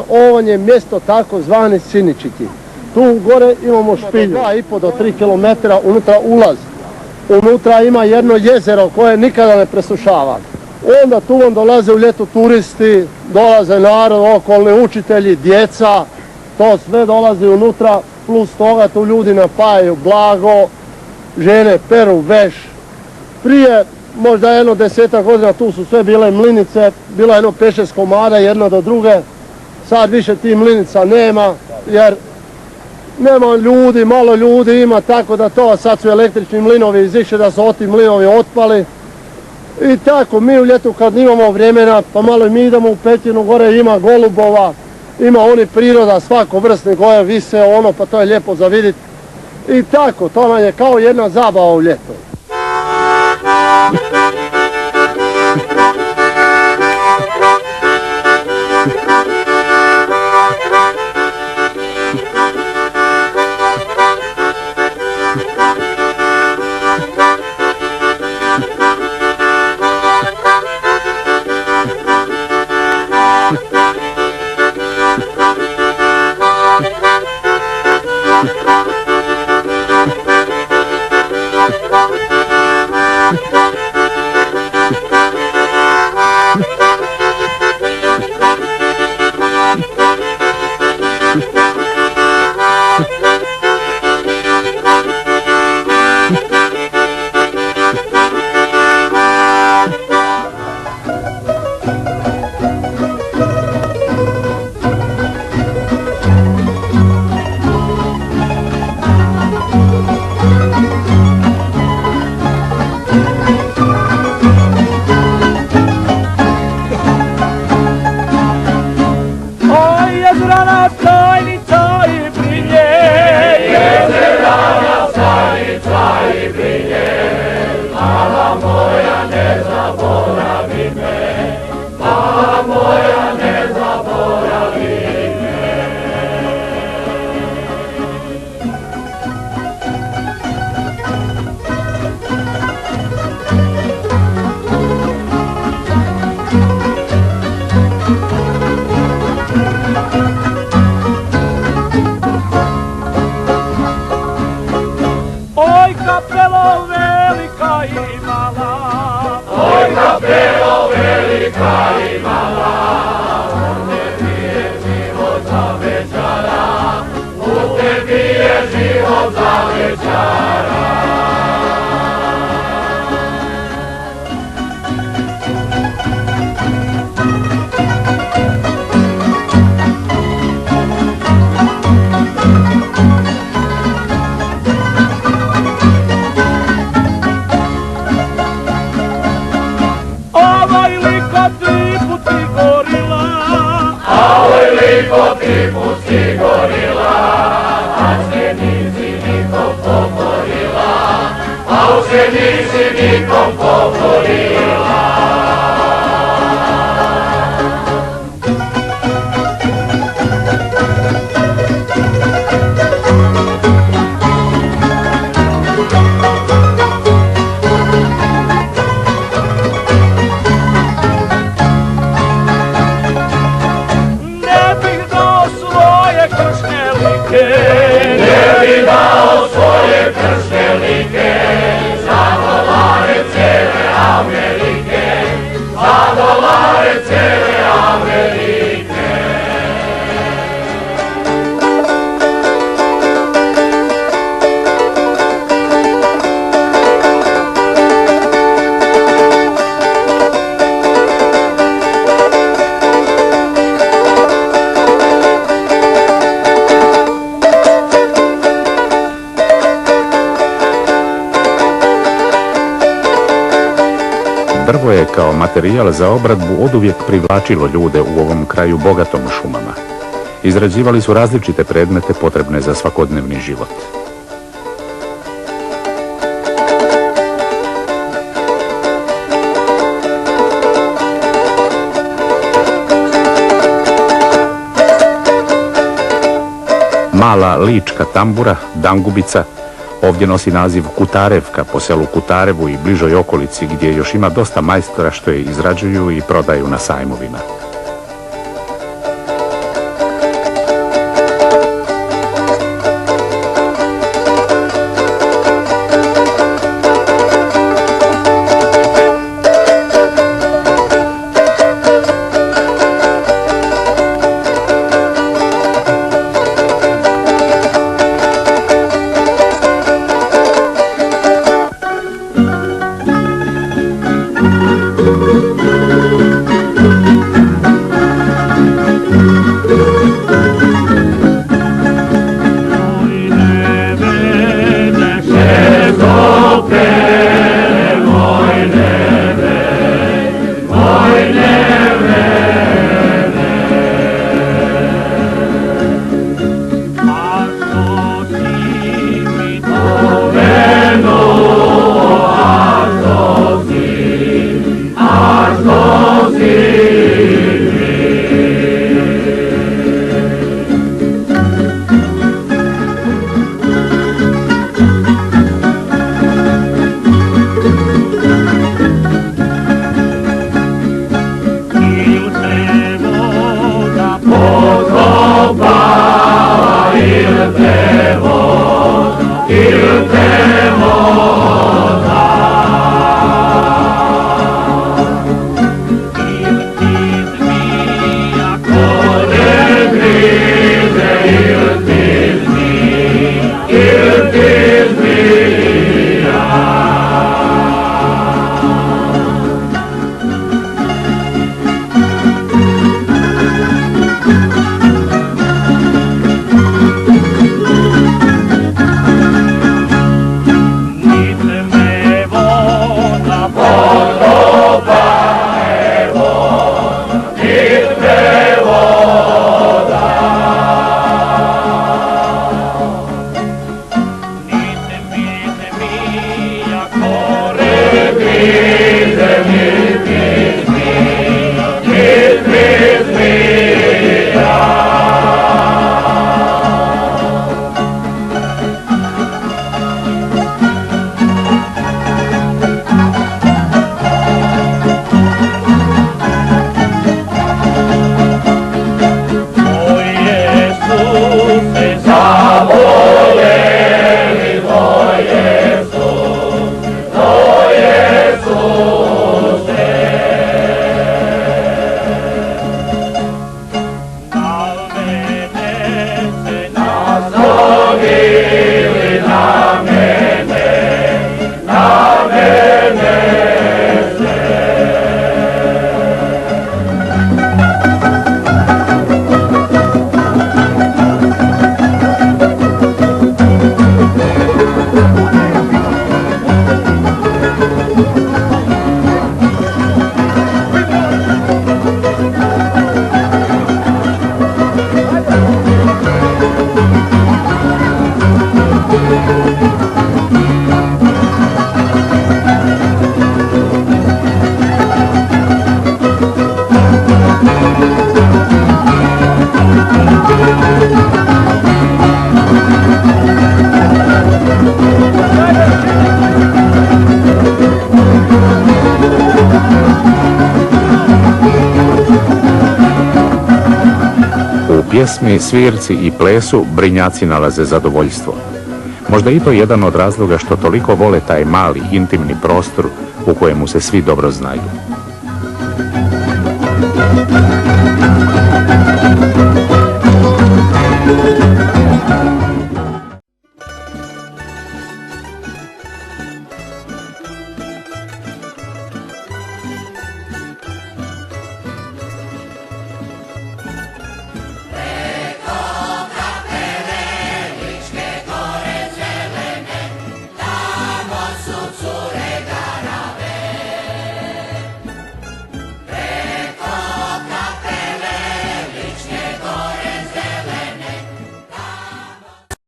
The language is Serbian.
ovo je mjesto takozvani Siničiti. Tu gore imamo špilju, 2,5 do 3 km unutra ulaz. Unutra ima jedno jezero koje nikada ne presušava. Onda tu vam dolaze u ljetu turisti, dolaze narod, okolni učitelji, djeca, to sve dolazi unutra, plus toga tu ljudi napajaju blago, žene peru veš. Prije možda jedno 10 godina tu su sve bile mlinice, bilo jedno 5-6 komada jedna do druge. Sad više tih mlinica nema jer nema ljudi, malo ljudi ima, tako da to, sad su električni mlinovi izišli da su ti mlinovi otpali. I tako, mi u ljetu kad imamo vremena, pa malo mi idemo u Petinu, gore ima golubova, ima oni priroda, svako vrstni koje vise, pa to je lijepo za vidjeti. I tako, to nam je kao jedna zabava u ljetu. Drvo je kao materijal za obradbu oduvijek privlačilo ljude u ovom kraju bogatom šumama. Izrađivali su različite predmete potrebne za svakodnevni život. Mala lička tambura, dangubica, ovdje nosi naziv Kutarevka po selu Kutarevu i bližoj okolici gdje još ima dosta majstora što je izrađuju i prodaju na sajmovima. U pjesmi, svirci i plesu Brinjaci nalaze zadovoljstvo. Možda i to je jedan od razloga što toliko vole taj mali, intimni prostor u kojemu se svi dobro znaju.